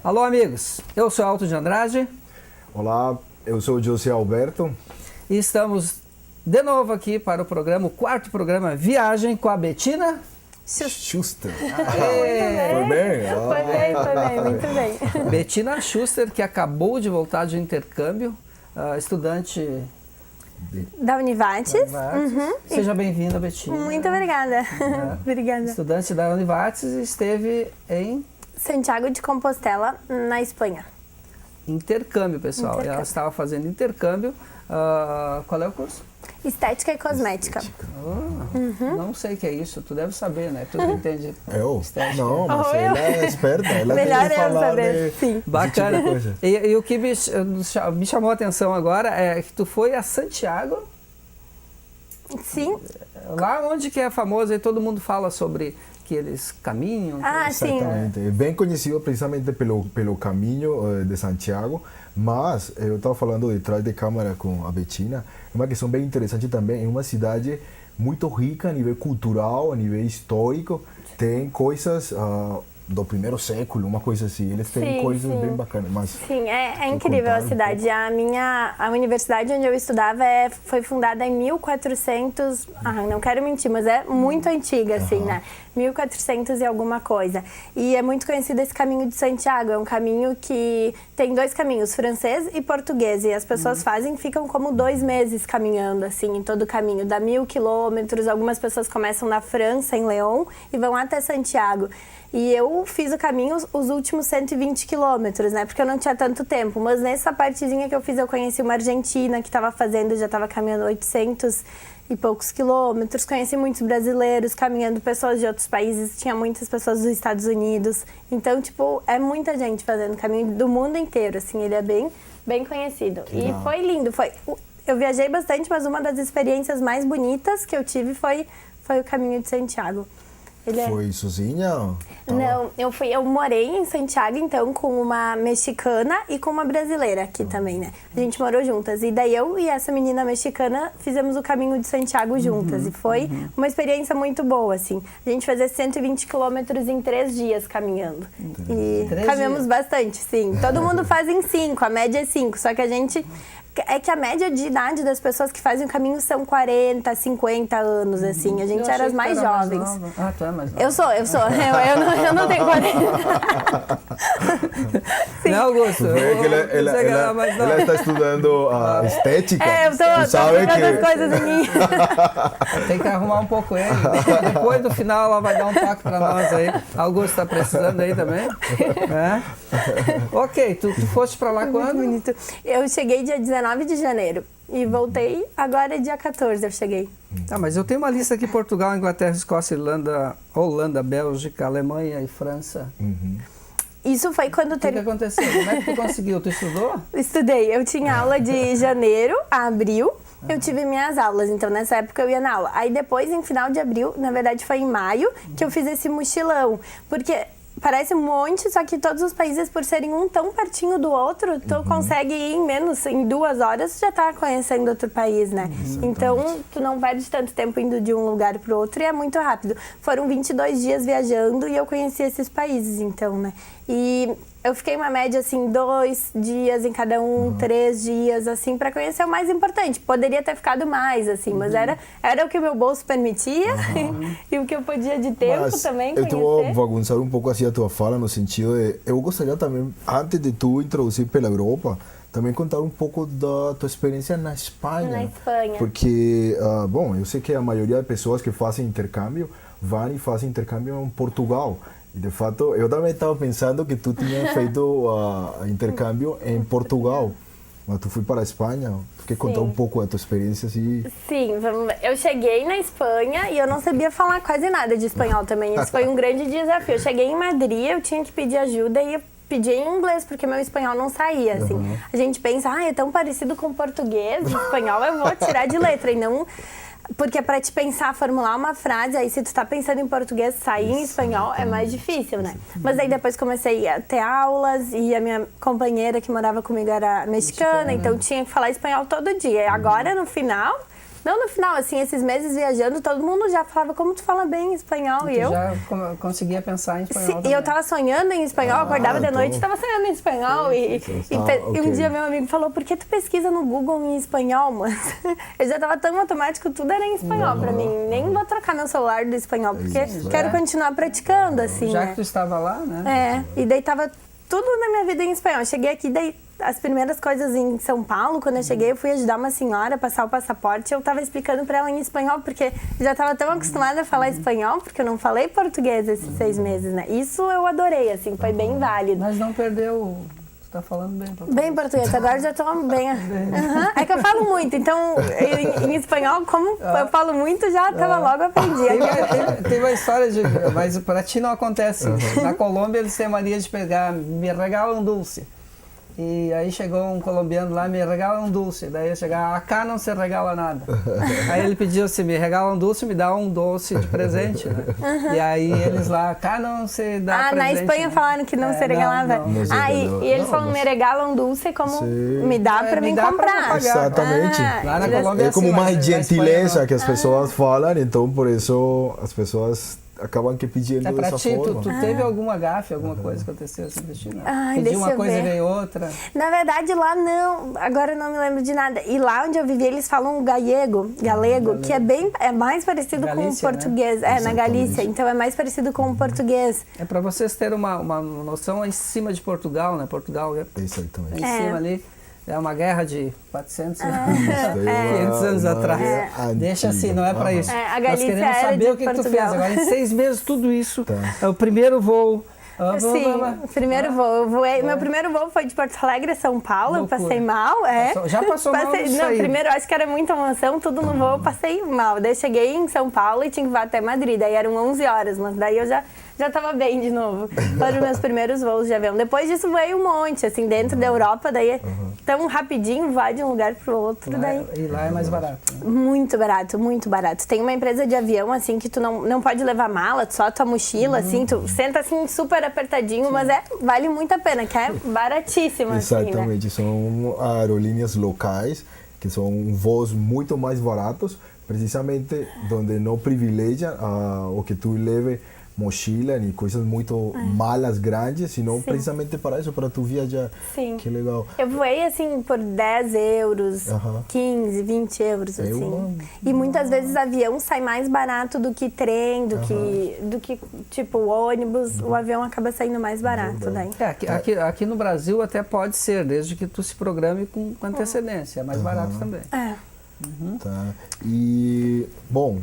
Alô, amigos. Eu sou Alto de Andrade. Olá, eu sou o José Alberto. E estamos de novo aqui para o quarto programa Viagem com a Bettina Schuster. Foi bem, muito bem. Bettina Schuster, que acabou de voltar de intercâmbio, estudante da Univates. Seja bem-vinda, Bettina. Muito obrigada. Obrigada. Estudante da Univates e esteve em Santiago de Compostela, na Espanha. Intercâmbio, pessoal. Ela estava fazendo intercâmbio. Qual é o curso? Estética e Cosmética. Não sei o que é isso. Tu deve saber, né? Tu entende estética. Não, mas ela é esperta. Ela melhor quer falar saber. Sim. Bacana. E o que me chamou a atenção agora é que tu foi a Santiago. Sim. Lá onde que é famoso e todo mundo fala sobre que eles caminham. Sim. Exatamente. É bem conhecido precisamente pelo caminho de Santiago, mas eu estava falando de trás de câmera com a Bettina, é uma questão bem interessante também, é uma cidade muito rica a nível cultural, a nível histórico, tem coisas do primeiro século, uma coisa assim, eles têm coisas bem bacanas. Mas sim, é incrível a cidade. A universidade onde eu estudava foi fundada em 1400, não quero mentir, mas é muito antiga, assim, né? 1400 e alguma coisa. E é muito conhecido esse caminho de Santiago, é um caminho que tem dois caminhos, francês e português, e as pessoas ficam como 2 meses caminhando, assim, em todo o caminho, dá 1000 quilômetros, algumas pessoas começam na França, em Lyon, e vão até Santiago. E eu fiz o caminho os últimos 120 quilômetros, né? Porque eu não tinha tanto tempo. Mas nessa partezinha que eu fiz, eu conheci uma argentina que estava fazendo, já estava caminhando 800 e poucos quilômetros. Conheci muitos brasileiros caminhando, pessoas de outros países. Tinha muitas pessoas dos Estados Unidos. Então, tipo, é muita gente fazendo caminho do mundo inteiro, assim. Ele é bem conhecido. E foi lindo. Eu viajei bastante, mas uma das experiências mais bonitas que eu tive foi o caminho de Santiago. Foi sozinha? Não, eu morei em Santiago, então, com uma mexicana e com uma brasileira aqui também, né? A gente morou juntas. E daí eu e essa menina mexicana fizemos o caminho de Santiago juntas. E foi uma experiência muito boa, assim. A gente fazia 120 quilômetros em 3 dias caminhando. E caminhamos bastante, sim. Todo mundo faz em 5, a média é 5. Só que a gente... É que a média de idade das pessoas que fazem o caminho são 40, 50 anos, assim. A gente era as mais jovens. Tu é mais nova. Eu sou. Eu não tenho 40. Sim. Não, Augusto. Ela está estudando estética. Eu tô vendo as coisas em mim. Tem que arrumar um pouco ele. Depois do final ela vai dar um toque para nós aí. Augusto está precisando aí também? Ok, tu foste para lá quando? Muito bonito. Eu cheguei dia 19 de janeiro e voltei agora dia 14 eu cheguei. Mas eu tenho uma lista aqui: Portugal, Inglaterra, Escócia, Irlanda, Holanda, Bélgica, Alemanha e França. Isso foi quando O que aconteceu? Como é que tu conseguiu? Tu estudou? Estudei. Eu tinha aula de janeiro a abril. Eu tive minhas aulas, então nessa época eu ia na aula. Aí depois, em final de abril, na verdade foi em maio, que eu fiz esse mochilão. Porque parece um monte, só que todos os países, por serem um tão pertinho do outro, tu consegue ir em 2 horas, já tá conhecendo outro país, né? Então, tu não perde tanto tempo indo de um lugar pro outro e é muito rápido. Foram 22 dias viajando e eu conheci esses países, então, né? E eu fiquei uma média, assim, 2 dias em cada um, 3 dias, assim, para conhecer o mais importante. Poderia ter ficado mais, assim, mas era o que meu bolso permitia e o que eu podia de tempo mas também conhecer. Eu vou bagunçar um pouco assim a tua fala, no sentido de... Eu gostaria também, antes de tu introduzir pela Europa, também contar um pouco da tua experiência na Espanha. Na Espanha. Porque, bom, eu sei que a maioria das pessoas que fazem intercâmbio vão e fazem intercâmbio em Portugal. E de fato, eu também estava pensando que tu tinha feito intercâmbio em Portugal, mas tu foi para a Espanha. Tu quer contar um pouco a tua experiência? Assim? Sim, eu cheguei na Espanha e eu não sabia falar quase nada de espanhol também. Isso foi um grande desafio. Eu cheguei em Madrid, eu tinha que pedir ajuda e eu pedi em inglês, porque meu espanhol não saía, assim. A gente pensa, é tão parecido com português, espanhol eu vou tirar de letra, e não... Porque para te pensar, formular uma frase, aí se tu tá pensando em português, sair em espanhol é mais difícil, né? Mas aí depois comecei a ter aulas e a minha companheira que morava comigo era mexicana, então tinha que falar espanhol todo dia. E agora, no final, Não no final, assim, esses meses viajando, todo mundo já falava como tu fala bem espanhol. Tu E eu já conseguia pensar em espanhol e também. eu tava sonhando em espanhol, acordava de noite e tava sonhando em espanhol. E um dia meu amigo falou, por que tu pesquisa no Google em espanhol, mano? Eu já tava tão automático, tudo era em espanhol pra mim. Nem vou trocar meu celular do espanhol, porque quero continuar praticando, assim, Já né? que tu estava lá, né? E daí tava tudo na minha vida em espanhol. Eu cheguei aqui, daí as primeiras coisas em São Paulo, quando eu cheguei, eu fui ajudar uma senhora a passar o passaporte. Eu tava explicando pra ela em espanhol, porque já tava tão acostumada a falar espanhol, porque eu não falei português esses 6 meses, né? Isso eu adorei, assim, foi bem válido. Mas não perdeu... Tu tá falando bem português. Bem português, agora já tô bem. É que eu falo muito, então em espanhol, como eu falo muito, já tava logo aprendi. Tem uma história de... Mas pra ti não acontece. Na Colômbia eles têm a mania de pegar, me regala um dulce. E aí chegou um colombiano lá, me regala um dulce. Daí eu chegava, acá não se regala nada. Aí ele pediu assim, me regala um dulce, me dá um doce de presente, né? E aí eles lá, acá não se dá presente. Na Espanha, né? Falaram que não se regalava. E eles falam, me regala um dulce como me dá pra mim comprar. Exatamente. Lá na Colômbia é como assim, mais gentileza que as pessoas falam, falam, então por isso as pessoas acabam que pedindo dessa forma. Tu teve alguma gafe, alguma coisa que aconteceu assim, Cristina? Ai, Pediu uma coisa e veio outra? Na verdade, lá não. Agora eu não me lembro de nada. E lá onde eu vivi, eles falam galego, que é mais parecido Galícia, com o português. né? Na Galícia, então é mais parecido com o português. É para vocês terem uma noção, em cima de Portugal, né? Portugal é Exatamente. em cima ali. É uma guerra de 400 500 anos atrás. Deixa assim, não é para isso. A Nós Galícia queremos saber o que tu fez. Agora, em 6 meses, tudo isso. É o primeiro voo. Sim, primeiro voo. Eu voei, meu primeiro voo foi de Porto Alegre a São Paulo. Eu passei mal, Já passou mal nisso aí. Primeiro, acho que era muita emoção, tudo no voo, eu passei mal. Daí cheguei em São Paulo e tinha que voar até Madrid. Daí eram 11 horas, mas daí eu já tava bem de novo. Foram os meus primeiros voos de avião. Depois disso voei um monte, assim, dentro da Europa. Daí é tão rapidinho, voar de um lugar pro outro. E lá é mais barato. Né? Muito barato, muito barato. Tem uma empresa de avião, assim, que tu não pode levar mala, só a tua mochila, assim, tu senta, assim, super apertadinho, mas vale muito a pena, que é baratíssimo, Exatamente, assim, né? São aerolíneas locais, que são voos muito mais baratos, precisamente onde não privilegiam o que tu leve mochila nem coisas muito malas grandes, senão precisamente para isso, para tu viajar. Sim. Que legal. Eu voei assim por 10 euros, 15, 20 euros, assim. E muitas vezes avião sai mais barato do que trem, do que tipo ônibus. O avião acaba saindo mais barato daí. Aqui no Brasil até pode ser, desde que tu se programe com antecedência. É mais barato também. Tá. E, bom,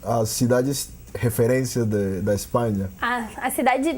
as cidades referência da Espanha? A cidade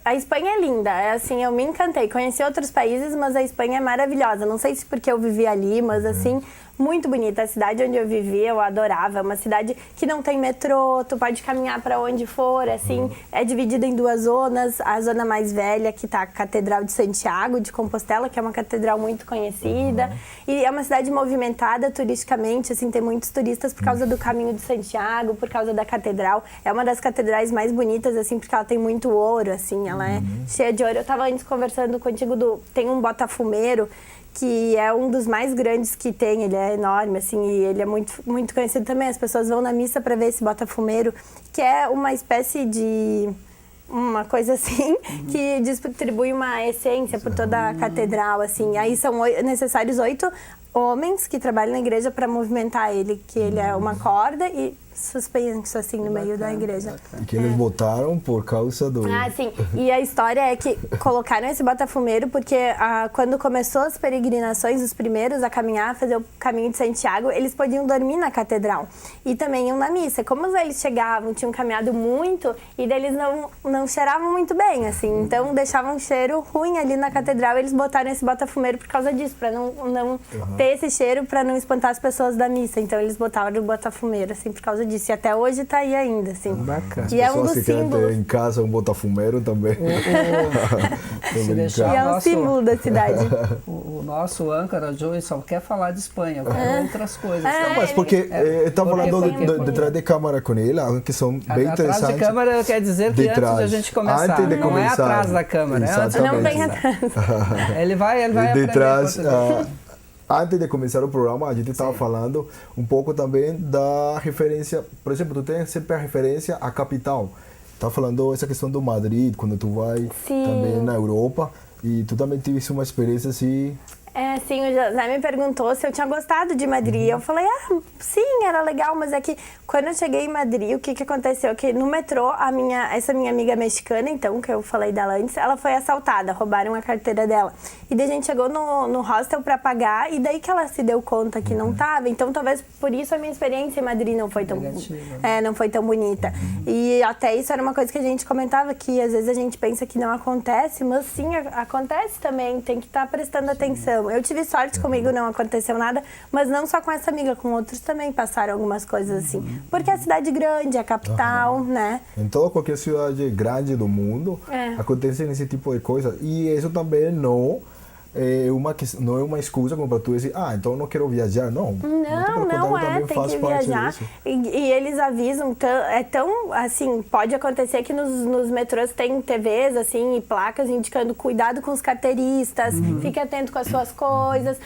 a Espanha é linda, assim, eu me encantei. Conheci outros países, mas a Espanha é maravilhosa. Não sei se porque eu vivi ali, mas assim, muito bonita. A cidade onde eu vivi, eu adorava. É uma cidade que não tem metrô, tu pode caminhar para onde for, assim. É dividida em 2 zonas. A zona mais velha, que tá a Catedral de Santiago de Compostela, que é uma catedral muito conhecida. E é uma cidade movimentada turisticamente, assim, tem muitos turistas por causa do Caminho de Santiago, por causa da catedral. É uma das catedrais mais bonitas, assim, porque ela tem muito ouro, assim, ela é cheia de ouro. Eu tava antes conversando contigo tem um botafumeiro, que é um dos mais grandes que tem, ele é enorme, assim, e ele é muito, muito conhecido também. As pessoas vão na missa para ver esse botafumeiro, que é uma espécie de... uma coisa assim, que distribui uma essência por toda a catedral, assim. Aí são necessários 8 homens que trabalham na igreja para movimentar ele, que ele é uma corda e suspenso assim no meio da igreja. E que eles botaram por causa do... sim. E a história é que colocaram esse botafumeiro porque quando começou as peregrinações, os primeiros a caminhar, a fazer o caminho de Santiago, eles podiam dormir na catedral. E também iam na missa. Como eles chegavam, tinham caminhado muito, e daí eles não cheiravam muito bem, assim. Então deixavam um cheiro ruim ali na catedral. Eles botaram esse botafumeiro por causa disso, para não ter esse cheiro, para não espantar as pessoas da missa. Então eles botaram o botafumeiro, assim, por causa disso. E até hoje tá aí ainda, assim. Bacana. E é um dos que querem símbolos. ter em casa um botafumeiro também. E é um símbolo da cidade. O nosso âncora, Joey, só quer falar de Espanha, quer outras coisas. Não, mas porque eu estava falando detrás de câmera com ele, algo que são bem interessantes. Atrás de câmera quer dizer que antes da gente começar. Antes de não começar. É atrás da câmera. Exatamente. Não bem atrás. Ele vai aprender. Detrás, antes de começar o programa, a gente estava falando um pouco também da referência. Por exemplo, tu tem sempre a referência à capital. Tá falando essa questão do Madrid, quando tu vai também na Europa. E tu também tivesse uma experiência assim... Sim, o José me perguntou se eu tinha gostado de Madrid. Eu falei, sim, era legal, mas é que quando eu cheguei em Madrid, o que aconteceu? Que no metrô, essa minha amiga mexicana, então, que eu falei dela antes, ela foi assaltada, roubaram a carteira dela. E daí a gente chegou no hostel pra pagar, e daí que ela se deu conta que não tava. Então, talvez por isso a minha experiência em Madrid não foi tão, não foi tão bonita. E até isso era uma coisa que a gente comentava, que às vezes a gente pensa que não acontece, mas sim, acontece também, tem que estar prestando atenção. Eu tive sorte, comigo não aconteceu nada, mas não só com essa amiga, com outros também passaram algumas coisas assim. Porque é a cidade grande, a capital, né? Em toda qualquer cidade grande do mundo, acontece esse tipo de coisa. E isso também não é uma excusa como para tu dizer, então eu não quero viajar. Não, tem que viajar. E eles avisam, é tão, assim, pode acontecer que nos metrôs tem TVs, assim, e placas indicando cuidado com os carteiristas, fique atento com as suas coisas,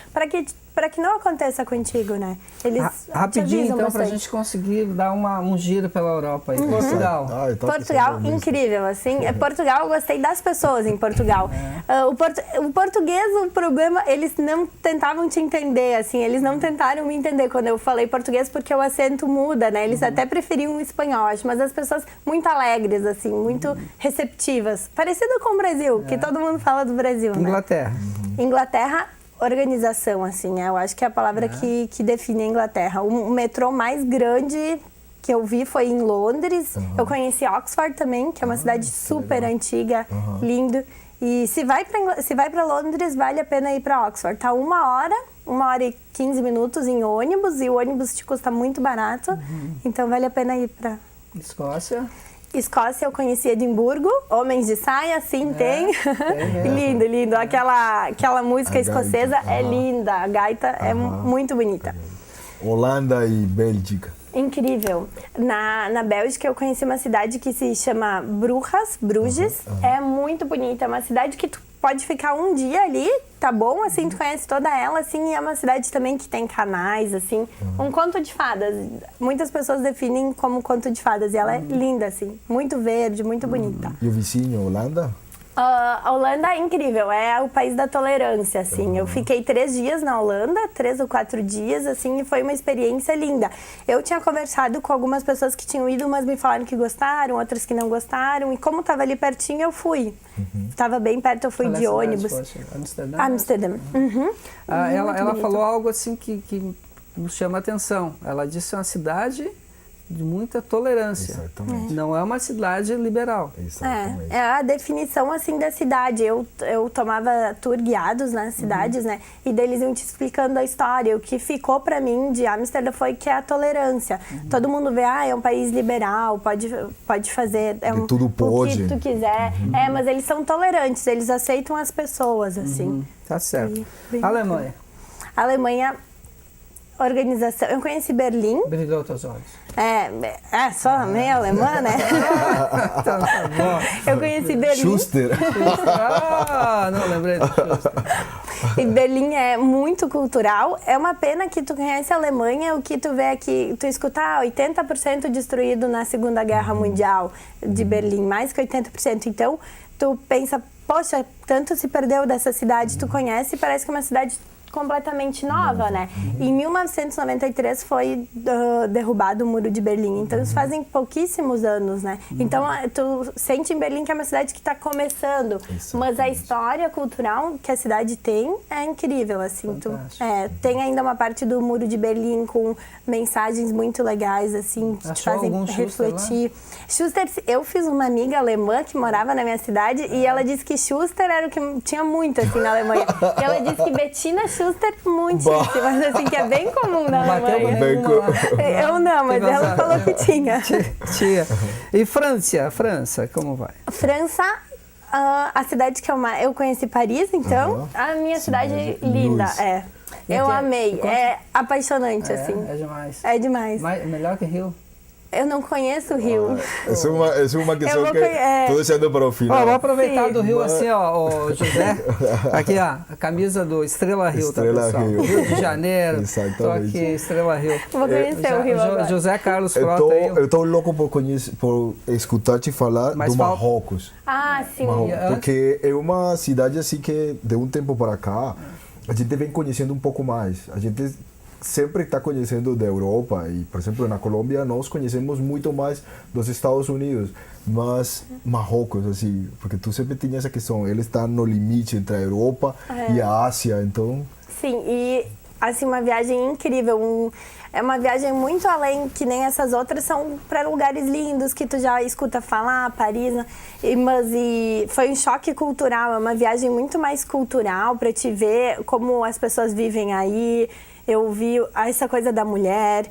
para que não aconteça contigo, né? Eles rapidinho, então, bastante. pra gente conseguir dar um giro pela Europa. Em Portugal. Portugal, incrível, assim. Portugal, eu gostei das pessoas em Portugal. O português, o problema, eles não tentavam te entender, assim. Eles não tentaram me entender quando eu falei português, porque o acento muda, né? Eles até preferiam o espanhol, acho. Mas as pessoas muito alegres, assim, muito receptivas. Parecido com o Brasil, que todo mundo fala do Brasil, Inglaterra. né? Inglaterra, organização, assim, eu acho que é a palavra que define a Inglaterra. O metrô mais grande que eu vi foi em Londres. Eu conheci Oxford também, que é uma cidade super antiga, lindo. E se vai para Londres, vale a pena ir para Oxford. Tá 1 hora e 15 minutos em ônibus, e o ônibus te custa muito barato, então vale a pena ir para... Escócia, eu conheci Edimburgo, Homens de Saia, sim, tem. Lindo, lindo. Aquela música escocesa é linda, a gaita é muito bonita. Holanda e Bélgica. Incrível. Na Bélgica eu conheci uma cidade que se chama Bruges. É muito bonita, é uma cidade que tu pode ficar um dia ali, tá bom? Assim, tu conhece toda ela, assim, e é uma cidade também que tem canais, assim. Um conto de fadas. Muitas pessoas definem como conto de fadas, e ela é linda, assim. Muito verde, muito bonita. E o vizinho, Holanda? A Holanda é incrível, é o país da tolerância, assim. Eu fiquei 3 dias na Holanda, 3 ou 4 dias, assim, e foi uma experiência linda. Eu tinha conversado com algumas pessoas que tinham ido, mas me falaram que gostaram, outras que não gostaram, e como estava ali pertinho, eu fui. Estava bem perto, eu fui de ônibus. Amsterdã. Ela falou algo assim que nos chama a atenção. Ela disse uma cidade de muita tolerância. Exatamente. Não é uma cidade liberal. Exatamente. É a definição, assim, da cidade. Eu tomava tour guiados nas cidades, né? E deles iam te explicando a história. O que ficou pra mim de Amsterdã foi que é a tolerância. Todo mundo vê, é um país liberal, pode fazer tudo pode. O que tu quiser. Mas eles são tolerantes, eles aceitam as pessoas, assim. Tá certo. Alemanha. Alemanha, organização. Eu conheci Berlim. Brilhou teus olhos. Só meio alemã, né? Então, tá bom. Eu conheci Berlim. Schuster. Não lembrei do Schuster. E Berlim é muito cultural. É uma pena que tu conhece a Alemanha, o que tu vê aqui, tu escuta 80% destruído na Segunda Guerra Mundial de Berlim, mais que 80%. Então, tu pensa, poxa, tanto se perdeu dessa cidade, tu conhece e parece que é uma cidade completamente nova, né? Em 1993 foi derrubado o Muro de Berlim, então isso fazem pouquíssimos anos, né? Então tu sente em Berlim que é uma cidade que está começando, mas a história cultural que a cidade tem é incrível, assim. Tem ainda uma parte do Muro de Berlim com mensagens muito legais, assim, que te fazem refletir. Schuster, eu fiz uma amiga alemã que morava na minha cidade e ela disse que Schuster era o que tinha muito, assim, na Alemanha. E ela disse que Bettina Schuster, muito chique, mas assim, que é bem comum na Alemanha. Eu não, mas ela falou que tinha. Tinha. E França, como vai? França, a cidade que eu conheci Paris, então, a minha cidade linda, Eu amei, é apaixonante, assim. É demais. É demais. Melhor que Rio? Eu não conheço o Rio. Essa é uma questão que estou deixando para o final. Ó, vou aproveitar do Rio assim, ó, José. Aqui, ó, a camisa do Estrela Rio, Estrela tá, pessoal? Rio. Rio de Janeiro. Exatamente. Tô aqui, Estrela Rio. Vou conhecer o Rio agora. José Carlos Frota aí. Eu estou louco por escutar-te falar do Marrocos. Ah, sim. Porque é uma cidade assim que, de um tempo para cá, a gente vem conhecendo um pouco mais. A gente sempre está conhecendo da Europa e, por exemplo, na Colômbia nós conhecemos muito mais dos Estados Unidos, mas Marrocos, assim, porque tu sempre tinha essa questão, ele está no limite entre a Europa e a Ásia, então... Sim, e assim, uma viagem incrível, é uma viagem muito além, que nem essas outras, são para lugares lindos que tu já escuta falar, Paris, mas foi um choque cultural, é uma viagem muito mais cultural para te ver como as pessoas vivem aí. Eu vi essa coisa da mulher,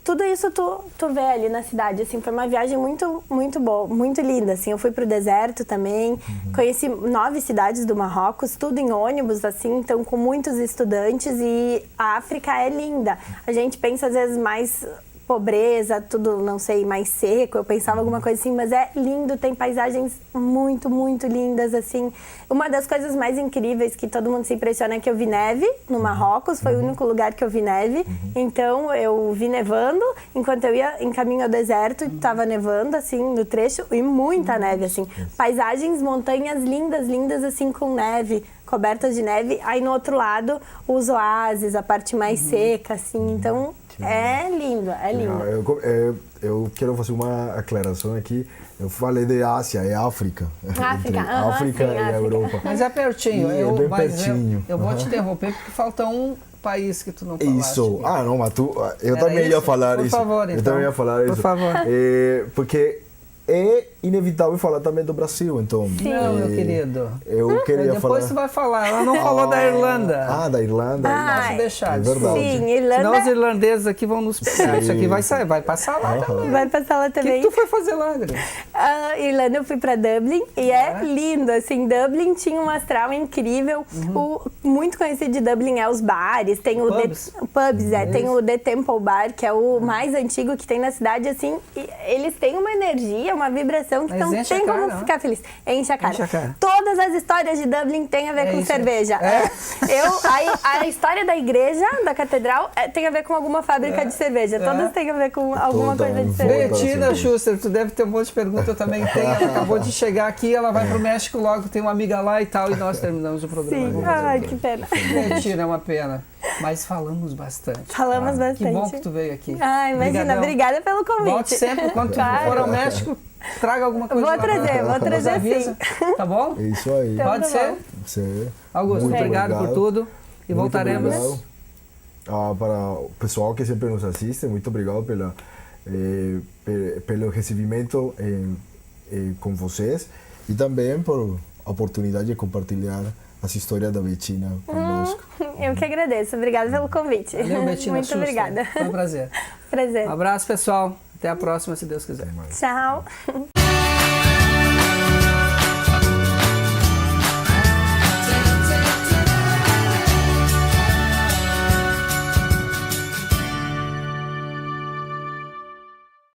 tudo isso tu vê ali na cidade, assim, foi uma viagem muito boa, muito linda, assim, eu fui pro deserto também, conheci 9 cidades do Marrocos, tudo em ônibus, assim, então com muitos estudantes, e a África é linda, a gente pensa às vezes mais pobreza, tudo, não sei, mais seco, eu pensava alguma coisa assim, mas é lindo, tem paisagens muito, muito lindas, assim. Uma das coisas mais incríveis que todo mundo se impressiona é que eu vi neve no Marrocos, foi o único lugar que eu vi neve, então eu vi nevando, enquanto eu ia em caminho ao deserto, estava nevando, assim, no trecho, e muita neve, assim. Paisagens, montanhas lindas, lindas, assim, com neve, cobertas de neve, aí no outro lado, os oásis, a parte mais seca, assim, então... É lindo, é lindo. Eu quero fazer uma aclaração aqui. Eu falei de Ásia, é África. África, África e a Europa. Mas é pertinho. É bem pertinho. Eu vou te interromper porque falta um país que tu não falaste. Isso. Ah, não, mas eu também ia falar isso. Por favor, então. Eu também ia falar isso. Por favor. Porque é inevitável falar também do Brasil, então. Sim. Não, meu querido. Eu queria falar... Depois tu vai falar. Ela não falou da Irlanda. Ah, da Irlanda. Não posso deixar. É verdade. Sim, Irlanda... Senão os irlandeses aqui vão nos pegar. Sim. Isso aqui vai sair, vai passar lá também. Vai passar lá O também. que tu foi fazer lá, Adri? Irlanda, eu fui pra Dublin e é lindo, assim, Dublin tinha um astral incrível. O muito conhecido de Dublin é os bares, tem o pubs, tem o The Temple Bar, que é o mais antigo que tem na cidade, assim, e eles têm uma energia, uma vibração que não tem como ficar feliz. Enche a cara. Todas as histórias de Dublin têm a ver com cerveja. A história da igreja, da catedral, tem a ver com alguma fábrica de cerveja. Todas têm a ver com alguma coisa de cerveja. Betina Schuster, tu deve ter um monte de perguntas, eu também tenho. Ela acabou de chegar aqui, ela vai pro México logo, tem uma amiga lá e tal, e nós terminamos o programa. Sim, ai, que pena. Betina, é uma pena. Mas falamos bastante. Falamos bastante. Que bom que tu veio aqui. Ah, imagina, obrigada pelo convite. Volte sempre, quando tu for ao México, traga alguma coisa. Vou trazer sim. Tá bom? É isso aí. Então, Pode ser? Sim. Augusto, muito obrigado por tudo. E muito voltaremos. Para o pessoal que sempre nos assiste, muito obrigado pelo recebimento com vocês e também por a oportunidade de compartilhar as histórias da Betina conosco. Eu que agradeço. Obrigada pelo convite. Valeu, Betina. Muito obrigada. Foi um prazer. Prazer. Um abraço, pessoal. Até a próxima, se Deus quiser. Tchau.